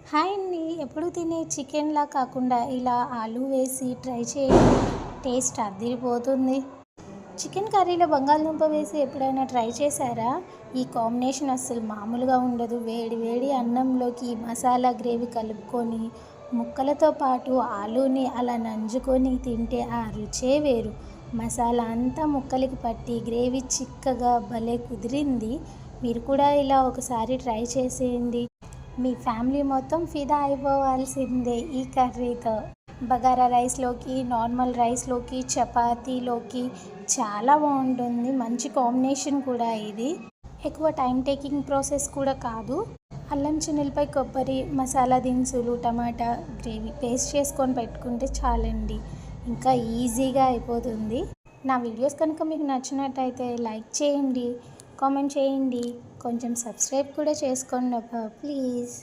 Hi అండి. ఎప్పుడు తినే చికెన్లా కాకుండా ఇలా ఆలు వేసి ట్రై చేయండి. టేస్ట్ అదిరిపోతుంది. చికెన్ కర్రీలో బంగాళదుంప వేసి ఎప్పుడైనా ట్రై చేశారా? ఈ కాంబినేషన్ అస్సలు మామూలుగా ఉండదు. వేడి వేడి అన్నంలోకి మసాలా గ్రేవీ కలుపుకొని ముక్కలతో పాటు ఆలూని అలా నంజుకొని తింటే ఆ రుచే వేరు. మసాలా అంతా ముక్కలకి పట్టి గ్రేవీ చిక్కగా భలే కుదిరింది. మీరు కూడా ఇలా ఒకసారి ట్రై చేసేయండి. మీ ఫ్యామిలీ మొత్తం ఫిదా అయిపోవాల్సిందే ఈ కర్రీతో. బగారా రైస్లోకి, నార్మల్ రైస్లోకి, చపాతీలోకి చాలా బాగుంటుంది. మంచి కాంబినేషన్ కూడా ఇది. ఎక్కువ టైం టేకింగ్ ప్రాసెస్ కూడా కాదు. అల్లం చిన్నులపై కొబ్బరి, మసాలా దినుసులు, టమాటా గ్రేవీ పేస్ట్ చేసుకొని పెట్టుకుంటే చాలండి. ఇంకా ఈజీగా అయిపోతుంది. నా వీడియోస్ కనుక మీకు నచ్చినట్టయితే లైక్ చేయండి, కామెంట్ చేయండి, కొంచెం సబ్స్క్రైబ్ కూడా చేసుకోండి అబ్బా ప్లీజ్.